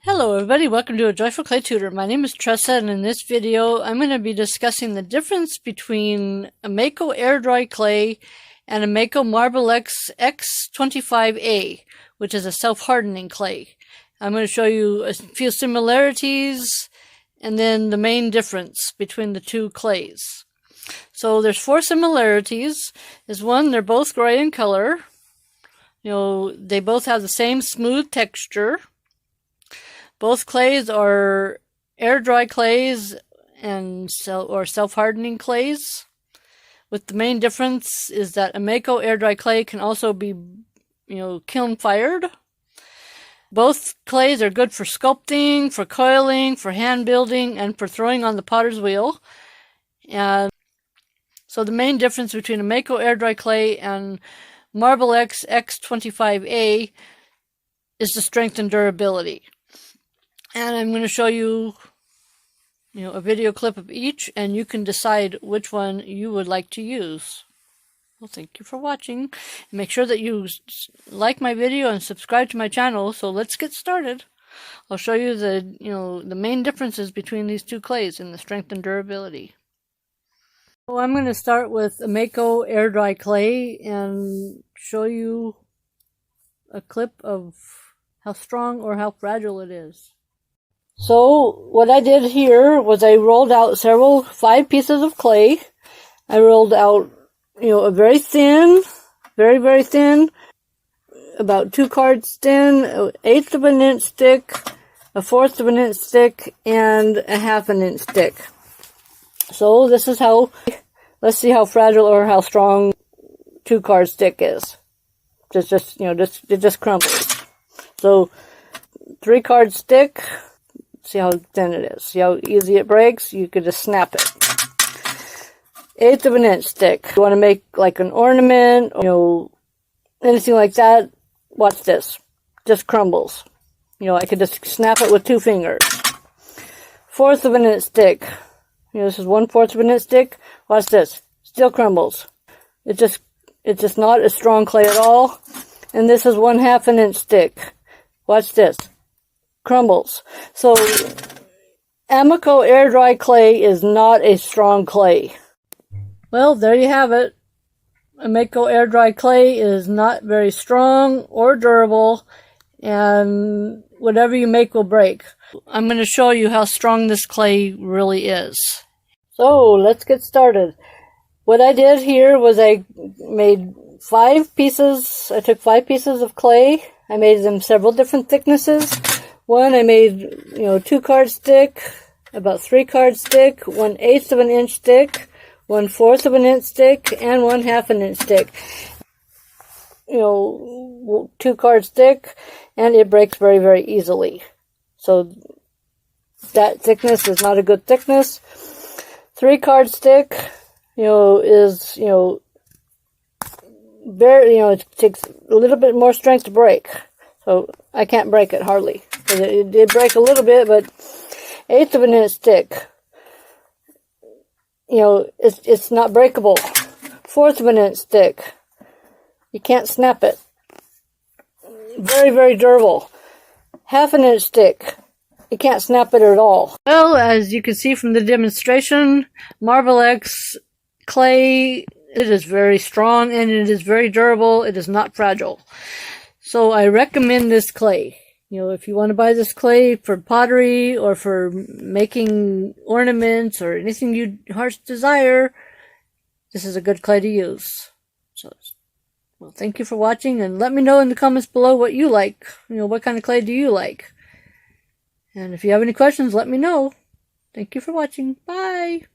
Hello everybody, welcome to A Joyful Clay Tutor. My name is Tressa, and in this video I'm going to be discussing the difference between Amaco Air Dry Clay and Amaco Marblex X-25A, which is a self-hardening clay. I'm going to show you a few similarities and then the main difference between the two clays. So there's 4 similarities. Is one, they're both gray in color. They both have the same smooth texture. Both clays are air dry clays and self-hardening clays, with the main difference is that Amaco air dry clay can also be, kiln fired. Both clays are good for sculpting, for coiling, for hand building, and for throwing on the potter's wheel. And so the main difference between Amaco air dry clay and Marblex X-25A is the strength and durability. And I'm going to show you, a video clip of each, and you can decide which one you would like to use. Well, thank you for watching. Make sure that you like my video and subscribe to my channel. So let's get started. I'll show you the main differences between these two clays in the strength and durability. So I'm going to start with Amaco Air Dry Clay and show you a clip of how strong or how fragile it is. So what I did here was I rolled out 5 pieces of clay. I rolled out, a very thin, very, very thin, about 2 cards thin, 1/8 of an inch thick, 1/4 of an inch thick, and 1/2 an inch thick. So this is how, let's see how fragile or how strong 2 cards thick is. It just crumbles. So 3 cards thick. See how thin it is. See how easy it breaks? You could just snap it. 1/8 of an inch thick. You want to make like an ornament, anything like that. Watch this. Just crumbles. I could just snap it with 2 fingers. 1/4 of an inch thick. This is 1/4 of an inch thick. Watch this. Still crumbles. It's just not a strong clay at all. And this is 1/2 an inch thick. Watch this. Crumbles. So Amaco air dry clay is not a strong clay. Well, there you have it. Amaco air dry clay is not very strong or durable, and whatever you make will break. I'm going to show you how strong this clay really is. So let's get started. What I did here was I made 5 pieces. I took 5 pieces of clay. I made them several different thicknesses. One I made, 2 cards thick, about 3 cards thick, 1/8 of an inch thick, 1/4 of an inch thick, and 1/2 an inch thick. 2 cards thick, and it breaks very, very easily. So that thickness is not a good thickness. 3 cards thick, is, very, it takes a little bit more strength to break. So I can't break it hardly. It did break a little bit, but 1/8 of an inch thick. It's not breakable. 1/4 of an inch thick. You can't snap it. Very, very durable. 1/2 an inch thick. You can't snap it at all. Well, as you can see from the demonstration, Marblex clay, it is very strong and it is very durable. It is not fragile. So I recommend this clay. If you want to buy this clay for pottery or for making ornaments or anything you heart's desire, this is a good clay to use. So, well, thank you for watching, and let me know in the comments below what you like. What kind of clay do you like? And if you have any questions, let me know. Thank you for watching. Bye!